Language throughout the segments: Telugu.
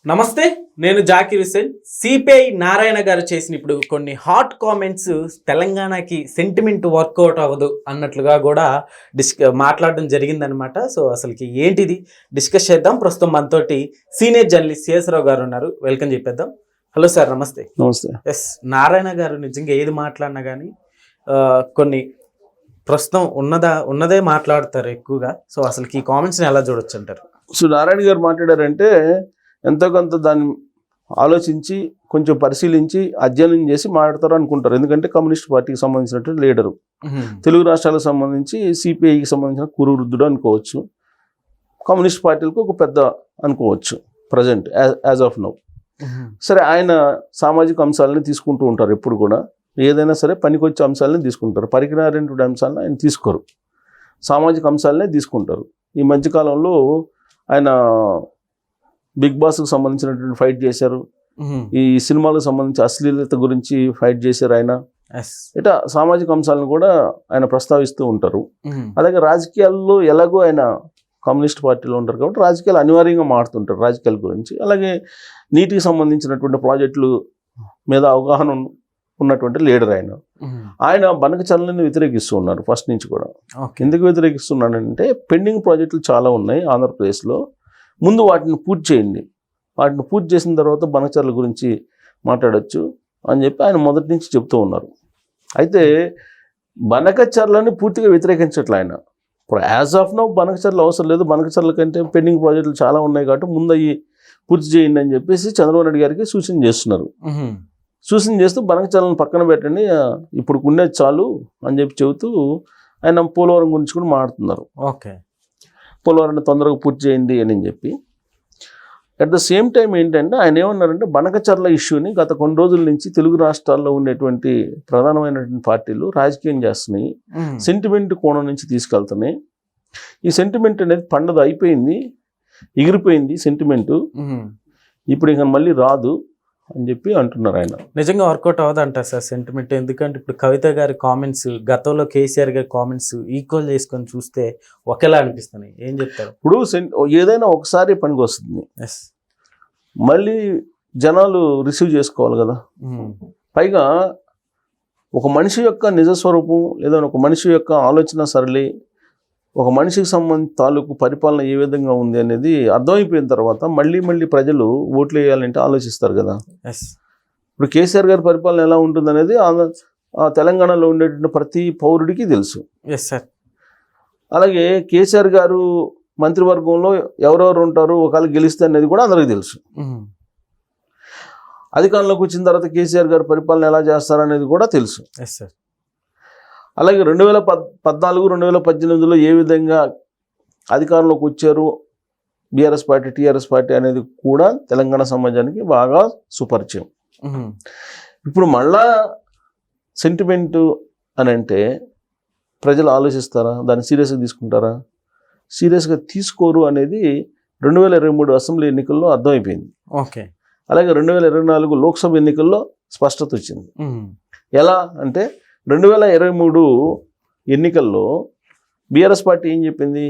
నమస్తే, నేను జాకీర్ హుస్సేన్. సిపిఐ నారాయణ గారు చేసిన ఇప్పుడు కొన్ని హాట్ కామెంట్స్ తెలంగాణకి సెంటిమెంట్ వర్కౌట్ అవ్వదు అన్నట్లుగా కూడా మాట్లాడడం జరిగిందనమాట. సో అసలుకి ఏంటిది డిస్కస్ చేద్దాం. ప్రస్తుతం మనతోటి సీనియర్ జర్నలిస్ట్ శేషరావు గారు ఉన్నారు. వెల్కమ్ చెప్పేద్దాం. హలో సార్, నమస్తే. నమస్తే. ఎస్, నారాయణ గారు నిజంగా ఏది మాట్లాడినా కానీ కొన్ని ప్రస్తుతం ఉన్నదే మాట్లాడతారు ఎక్కువగా. సో అసలుకి ఈ కామెంట్స్ని ఎలా చూడొచ్చు అంటారు? సో నారాయణ గారు మాట్లాడారంటే ఎంతో కొంత దాన్ని ఆలోచించి కొంచెం పరిశీలించి అధ్యయనం చేసి మాట్లాడతారు అనుకుంటారు. ఎందుకంటే కమ్యూనిస్ట్ పార్టీకి సంబంధించినటువంటి లీడరు, తెలుగు రాష్ట్రాలకు సంబంధించి సిపిఐకి సంబంధించిన కురువృద్ధుడు అనుకోవచ్చు, కమ్యూనిస్ట్ పార్టీలకు ఒక పెద్ద అనుకోవచ్చు ప్రజెంట్ యాజ్ ఆఫ్ నౌ. సరే, ఆయన సామాజిక అంశాలని తీసుకుంటూ ఉంటారు. ఎప్పుడు కూడా ఏదైనా సరే పనికొచ్చే అంశాలని తీసుకుంటారు, పరికరాలైనటువంటి అంశాలను ఆయన తీసుకోరు, సామాజిక అంశాలనే తీసుకుంటారు. ఈ మధ్యకాలంలో ఆయన బిగ్ బాస్కి సంబంధించినటువంటి ఫైట్ చేశారు, ఈ సినిమాలకు సంబంధించి అశ్లీలత గురించి ఫైట్ చేశారు ఆయన. ఇట్లా సామాజిక అంశాలను కూడా ఆయన ప్రస్తావిస్తూ ఉంటారు. అలాగే రాజకీయాల్లో ఎలాగో ఆయన కమ్యూనిస్ట్ పార్టీలో ఉంటారు కాబట్టి రాజకీయాలు అనివార్యంగా మారుతుంటారు రాజకీయాల గురించి. అలాగే నీటికి సంబంధించినటువంటి ప్రాజెక్టులు మీద అవగాహన ఉన్నటువంటి లీడర్ ఆయన బనకచర్లని వ్యతిరేకిస్తూ ఉన్నారు ఫస్ట్ నుంచి కూడా. ఎందుకు వ్యతిరేకిస్తున్నాడంటే పెండింగ్ ప్రాజెక్టులు చాలా ఉన్నాయి ఆంధ్రప్రదేశ్లో, ముందు వాటిని పూర్తి చేయండి, వాటిని పూర్తి చేసిన తర్వాత బనకచర్ల గురించి మాట్లాడచ్చు అని చెప్పి ఆయన మొదటి నుంచి చెప్తూ ఉన్నారు. అయితే బనకచర్లని పూర్తిగా వ్యతిరేకించట్లే ఆయన. ఇప్పుడు యాజ్ ఆఫ్ నౌ బనకచర్లు అవసరం లేదు, బనకచర్ల కంటే పెండింగ్ ప్రాజెక్టులు చాలా ఉన్నాయి కాబట్టి ముందు అవి పూర్తి చేయండి అని చెప్పేసి చంద్రబాబు నాయుడు గారికి సూచన చేస్తున్నారు. సూచన చేస్తూ బనకచర్లను పక్కన పెట్టండి, ఇప్పుడు ఉండేది చాలు అని చెప్పి చెబుతూ ఆయన పోలవరం గురించి కూడా మాట్లాడుతున్నారు. పోలవరాన్ని తొందరగా పూర్తి చేయండి అని చెప్పి. అట్ ద సేమ్ టైం ఏంటంటే ఆయన ఏమన్నారంటే బనకచర్ల ఇష్యూని గత కొన్ని రోజుల నుంచి తెలుగు రాష్ట్రాల్లో ఉండేటువంటి ప్రధానమైనటువంటి పార్టీలు రాజకీయం చేస్తున్నాయి, సెంటిమెంట్ కోణం నుంచి తీసుకెళ్తున్నాయి. ఈ సెంటిమెంట్ అనేది పండగ అయిపోయింది, ఎగిరిపోయింది సెంటిమెంటు, ఇప్పుడు ఇంకా మళ్ళీ రాదు అని చెప్పి అంటున్నారు ఆయన. నిజంగా వర్కౌట్ అవ్వదంటారు సార్ సెంటిమెంట్? ఎందుకంటే ఇప్పుడు కవిత గారి కామెంట్స్, గతంలో కేసీఆర్ గారి కామెంట్స్ ఈక్వల్ చేసుకొని చూస్తే ఒకేలా అనిపిస్తున్నాయి. ఏం చెప్తారు? ఇప్పుడు ఏదైనా ఒకసారి పనికి వస్తుంది, మళ్ళీ జనాలు రిసీవ్ చేసుకోవాలి కదా. పైగా ఒక మనిషి యొక్క నిజస్వరూపం లేదా ఒక మనిషి యొక్క ఆలోచన సరళి, ఒక మనిషికి సంబంధించిన తాలూకు పరిపాలన ఏ విధంగా ఉంది అనేది అర్థమైపోయిన తర్వాత మళ్ళీ ప్రజలు ఓట్లు వేయాలంటే ఆలోచిస్తారు కదా. ఇప్పుడు కేసీఆర్ గారి పరిపాలన ఎలా ఉంటుంది అనేది తెలంగాణలో ఉండేటువంటి ప్రతి పౌరుడికి తెలుసు. అలాగే కేసీఆర్ గారు మంత్రివర్గంలో ఎవరెవరు ఉంటారు, ఒకవేళ గెలిస్తే అనేది కూడా అందరికీ తెలుసు. అధికారంలోకి వచ్చిన తర్వాత కేసీఆర్ గారు పరిపాలన ఎలా చేస్తారనేది కూడా తెలుసు. అలాగే 2014, 2018లో ఏ విధంగా అధికారంలోకి వచ్చారు బీఆర్ఎస్ పార్టీ, టీఆర్ఎస్ పార్టీ అనేది కూడా తెలంగాణ సమాజానికి బాగా సుపరిచయం. ఇప్పుడు మళ్ళా సెంటిమెంటు అని అంటే ప్రజలు ఆలోచిస్తారా, దాన్ని సీరియస్గా తీసుకుంటారా? సీరియస్గా తీసుకోరు అనేది 2023 అసెంబ్లీ ఎన్నికల్లో అర్థమైపోయింది. అలాగే 2024 లోక్సభ ఎన్నికల్లో స్పష్టత వచ్చింది. ఎలా అంటే 2023 ఎన్నికల్లో బీఆర్ఎస్ పార్టీ ఏం చెప్పింది,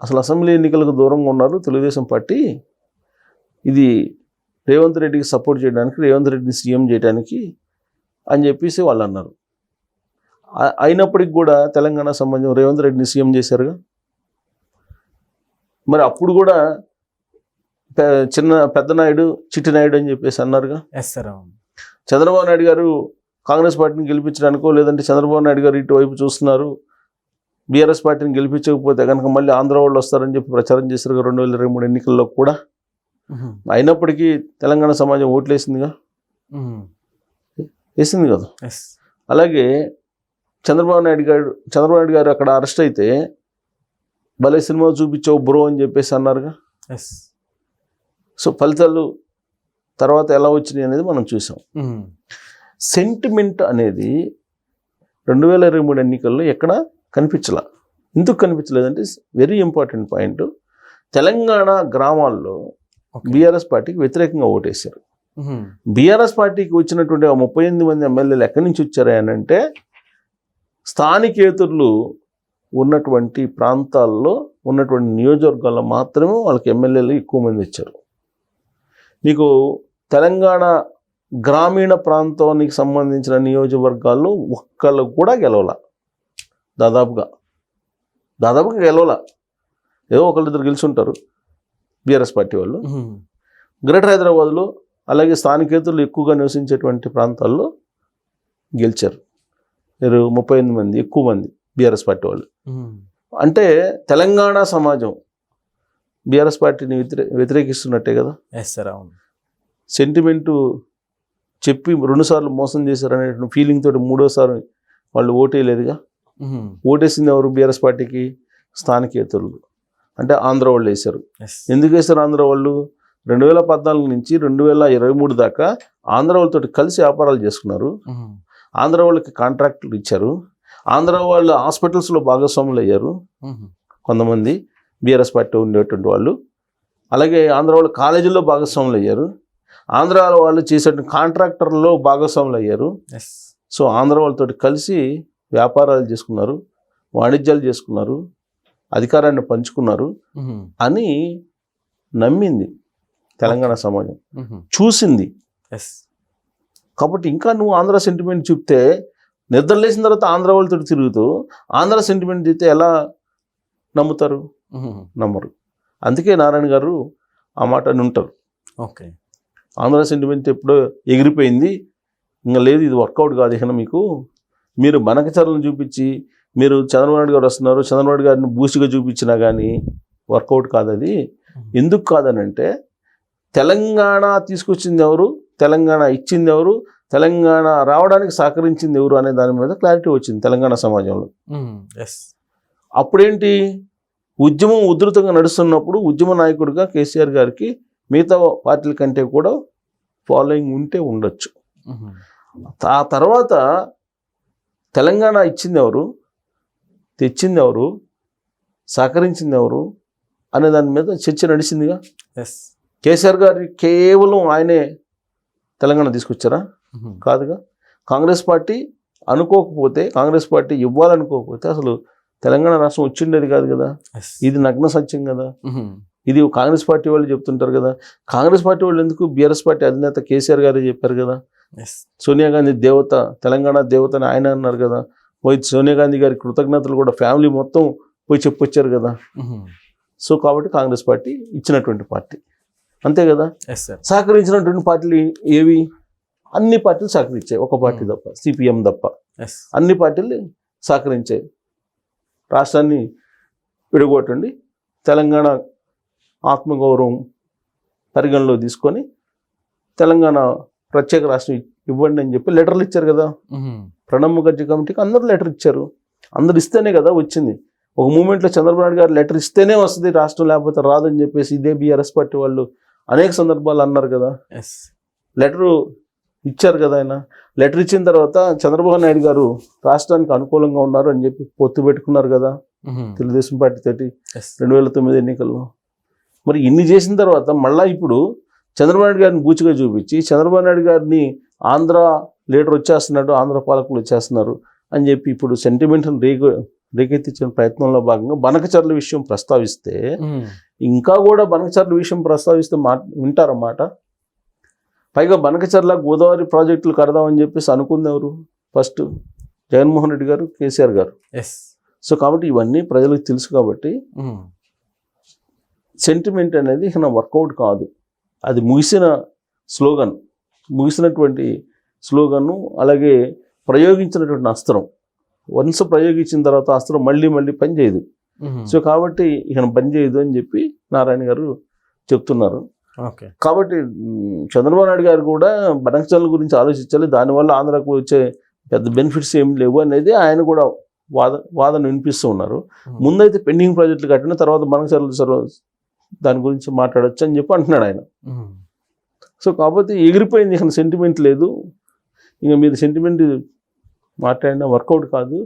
అసలు అసెంబ్లీ ఎన్నికలకు దూరంగా ఉన్నారు తెలుగుదేశం పార్టీ, ఇది రేవంత్ రెడ్డికి సపోర్ట్ చేయడానికి, రేవంత్ రెడ్డిని సీఎం చేయడానికి అని చెప్పేసి వాళ్ళు అన్నారు. అయినప్పటికి కూడా తెలంగాణ సమాజం రేవంత్ రెడ్డిని సీఎం చేశారుగా. మరి అప్పుడు కూడా పెద్ద నాయుడు, చిట్టి నాయుడు అని చెప్పేసి అన్నారుగా. చంద్రబాబు నాయుడు గారు కాంగ్రెస్ పార్టీని గెలిపించడానికో లేదంటే చంద్రబాబు నాయుడు గారు ఇటువైపు చూస్తున్నారు, బీఆర్ఎస్ పార్టీని గెలిపించకపోతే కనుక మళ్ళీ ఆంధ్ర వాళ్ళు వస్తారని చెప్పి ప్రచారం చేశారు 2023 ఎన్నికల్లో కూడా. అయినప్పటికీ తెలంగాణ సమాజం ఓట్లు వేసింది కదా. అలాగే చంద్రబాబు నాయుడు గారు అక్కడ అరెస్ట్ అయితే భలే సినిమా చూపించావు బ్రో అని చెప్పేసి అన్నారుగా. సో ఫలితాలు తర్వాత ఎలా వచ్చినాయి అనేది మనం చూసాం. సెంటిమెంట్ అనేది 2023 ఎన్నికల్లో ఎక్కడ కనిపించలా. ఎందుకు కనిపించలేదంటే వెరీ ఇంపార్టెంట్ పాయింట్, తెలంగాణ గ్రామాల్లో బీఆర్ఎస్ పార్టీకి వ్యతిరేకంగా ఓటేశారు. బీఆర్ఎస్ పార్టీకి వచ్చినటువంటి 38 మంది ఎమ్మెల్యేలు ఎక్కడి నుంచి వచ్చారు అని అంటే స్థానికేతరులు ఉన్నటువంటి ప్రాంతాల్లో ఉన్నటువంటి నియోజకవర్గాల్లో మాత్రమే వాళ్ళకి ఎమ్మెల్యేలు ఎక్కువ మంది వచ్చారు. మీకు తెలంగాణ గ్రామీణ ప్రాంతానికి సంబంధించిన నియోజకవర్గాల్లో ఒక్కళ్ళు కూడా గెలవాల, దాదాపుగా గెలవాల. ఏదో ఒకళ్ళిద్దరు గెలిచి ఉంటారు బీఆర్ఎస్ పార్టీ వాళ్ళు. గ్రేటర్ హైదరాబాద్లో అలాగే స్థానికేతరులు ఎక్కువగా నివసించేటువంటి ప్రాంతాల్లో గెలిచారు 38 మంది, ఎక్కువ మంది బీఆర్ఎస్ పార్టీ వాళ్ళు. అంటే తెలంగాణ సమాజం బీఆర్ఎస్ పార్టీని వ్యతిరేకిస్తున్నట్టే కదా. సెంటిమెంటు చెప్పి 2 సార్లు మోసం చేశారనే ఫీలింగ్ తోటి 3వసారి వాళ్ళు ఓటేయలేదుగా. ఓటేసింది ఎవరు బీఆర్ఎస్ పార్టీకి? స్థానికేతరులు, అంటే ఆంధ్ర వాళ్ళు వేశారు. ఎందుకు వేశారు ఆంధ్ర వాళ్ళు? 2014 నుంచి 2023 దాకా ఆంధ్ర వాళ్ళతో కలిసి వ్యాపారాలు చేసుకున్నారు. ఆంధ్ర వాళ్ళకి కాంట్రాక్టులు ఇచ్చారు. ఆంధ్ర వాళ్ళు హాస్పిటల్స్లో భాగస్వాములు అయ్యారు కొంతమంది బీఆర్ఎస్ పార్టీ ఉండేటువంటి వాళ్ళు. అలాగే ఆంధ్ర వాళ్ళు కాలేజీల్లో భాగస్వాములు అయ్యారు. ఆంధ్ర వాళ్ళు చేసే కాంట్రాక్టర్లో భాగస్వాములు అయ్యారు. సో ఆంధ్ర వాళ్ళతో కలిసి వ్యాపారాలు చేసుకున్నారు, వాణిజ్యాలు చేసుకున్నారు, అధికారాన్ని పంచుకున్నారు అని నమ్మింది తెలంగాణ సమాజం, చూసింది. కాబట్టి ఇంకా నువ్వు ఆంధ్ర సెంటిమెంట్ చూపితే, నిద్రలేసిన తర్వాత ఆంధ్ర వాళ్ళతో తిరుగుతూ ఆంధ్ర సెంటిమెంట్ చెప్తే ఎలా నమ్ముతారు? నమ్మరు. అందుకే నారాయణ గారు ఆ మాట అని ఉంటారు. ఓకే, ఆంధ్ర సెంటిమెంట్ ఎప్పుడో ఎగిరిపోయింది, ఇంకా లేదు, ఇది వర్కౌట్ కాదు. ఇక మీకు మీరు బనకచర్లను చూపించి మీరు చంద్రబాబు నాయుడు గారు వస్తున్నారు, చంద్రబాబు నాయుడు గారిని బూస్ట్గా చూపించినా కానీ వర్కౌట్ కాదు. అది ఎందుకు కాదనంటే, తెలంగాణ తీసుకొచ్చింది ఎవరు, తెలంగాణ ఇచ్చింది ఎవరు, తెలంగాణ రావడానికి సహకరించింది ఎవరు అనే దాని మీద క్లారిటీ వచ్చింది తెలంగాణ సమాజంలో. అప్పుడేంటి, ఉద్యమం ఉధృతంగా నడుస్తున్నప్పుడు ఉద్యమ నాయకుడిగా కేసీఆర్ గారికి మిగతా పార్టీల కంటే కూడా ఫాలోయింగ్ ఉంటే ఉండొచ్చు. ఆ తర్వాత తెలంగాణ ఇచ్చింది ఎవరు, తెచ్చింది ఎవరు, సహకరించింది ఎవరు అనే దాని మీద చర్చ నడిచిందిగా. కేసీఆర్ గారి కేవలం ఆయనే తెలంగాణ తీసుకొచ్చారా? కాదుగా. కాంగ్రెస్ పార్టీ అనుకోకపోతే, కాంగ్రెస్ పార్టీ ఇవ్వాలనుకోకపోతే అసలు తెలంగాణ రాష్ట్రం వచ్చిండేది కాదు కదా. ఇది నగ్న సత్యం కదా. ఇది కాంగ్రెస్ పార్టీ వాళ్ళు చెప్తుంటారు కదా. కాంగ్రెస్ పార్టీ వాళ్ళు ఎందుకు, బీఆర్ఎస్ పార్టీ అధినేత కేసీఆర్ గారే చెప్పారు కదా. సోనియా గాంధీ దేవత, తెలంగాణ దేవత అని ఆయన అన్నారు కదా. పోయి సోనియా గాంధీ గారి కృతజ్ఞతలు కూడా ఫ్యామిలీ మొత్తం పోయి చెప్పొచ్చారు కదా. సో కాబట్టి కాంగ్రెస్ పార్టీ ఇచ్చినటువంటి పార్టీ, అంతే కదా. సహకరించినటువంటి పార్టీలు ఏవి? అన్ని పార్టీలు సహకరించాయి, ఒక పార్టీ తప్ప, సిపిఎం తప్ప. అన్ని పార్టీలు సహకరించాయి. రాష్ట్రాన్ని విడగొట్టండి, తెలంగాణ ఆత్మగౌరవం పరిగణలో తీసుకొని తెలంగాణ ప్రత్యేక రాష్ట్రం ఇవ్వండి అని చెప్పి లెటర్లు ఇచ్చారు కదా. ప్రణబ్ ముఖర్జీ కమిటీకి అందరూ లెటర్ ఇచ్చారు. అందరు ఇస్తేనే కదా వచ్చింది. ఒక మూమెంట్లో చంద్రబాబు నాయుడు గారు లెటర్ ఇస్తేనే వస్తుంది రాష్ట్రం, లేకపోతే రాదని చెప్పేసి ఇదే బీఆర్ఎస్ పార్టీ వాళ్ళు అనేక సందర్భాలు అన్నారు కదా. లెటరు ఇచ్చారు కదా. ఆయన లెటర్ ఇచ్చిన తర్వాత చంద్రబాబు నాయుడు గారు రాష్ట్రానికి అనుకూలంగా ఉన్నారు అని చెప్పి పొత్తు పెట్టుకున్నారు కదా తెలుగుదేశం పార్టీ తోటి 2009 ఎన్నికల్లో. మరి ఇన్ని చేసిన తర్వాత మళ్ళీ ఇప్పుడు చంద్రబాబు నాయుడు గారిని బూచిగా చూపించి, చంద్రబాబు నాయుడు గారిని ఆంధ్ర లీడర్ వచ్చేస్తున్నాడు, ఆంధ్ర పాలకులు వచ్చేస్తున్నారు అని చెప్పి ఇప్పుడు సెంటిమెంట్ని రేకెత్తించిన ప్రయత్నంలో భాగంగా బనకచర్ల విషయం ప్రస్తావిస్తే, ఇంకా కూడా బనకచర్ల విషయం ప్రస్తావిస్తే వింటారన్నమాట. పైగా బనకచర్ల గోదావరి ప్రాజెక్టులు కడదామని చెప్పేసి అనుకుంది ఎవరు? ఫస్ట్ జగన్మోహన్ రెడ్డి గారు, కేసీఆర్ గారు. సో కాబట్టి ఇవన్నీ ప్రజలకు తెలుసు కాబట్టి సెంటిమెంట్ అనేది ఇక వర్కౌట్ కాదు. అది ముగిసినటువంటి స్లోగన్ను, అలాగే ప్రయోగించినటువంటి అస్త్రం. వన్స్ ప్రయోగించిన తర్వాత అస్త్రం మళ్ళీ పనిచేయదు. సో కాబట్టి ఇక పనిచేయదు అని చెప్పి నారాయణ గారు చెప్తున్నారు. కాబట్టి చంద్రబాబు నాయుడు గారు కూడా బనకచర్ల గురించి ఆలోచించాలి. దానివల్ల ఆంధ్రాకు వచ్చే పెద్ద బెనిఫిట్స్ ఏమి లేవు అనేది ఆయన కూడా వాదన వినిపిస్తూ ఉన్నారు. ముందైతే పెండింగ్ ప్రాజెక్టులు కట్టిన తర్వాత బనకచర్ల దాని గురించి మాట్లాడచ్చు అని చెప్పి అంటున్నాడు ఆయన. సో కాబట్టి ఎగిరిపోయింది, ఇక సెంటిమెంట్ లేదు, ఇక మీరు సెంటిమెంట్ మాట్లాడినా వర్కౌట్ కాదు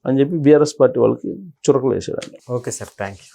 అని చెప్పి బీఆర్ఎస్ పార్టీ వాళ్ళకి చురకలు వేసాడు ఆయన. Okay sir, thank you.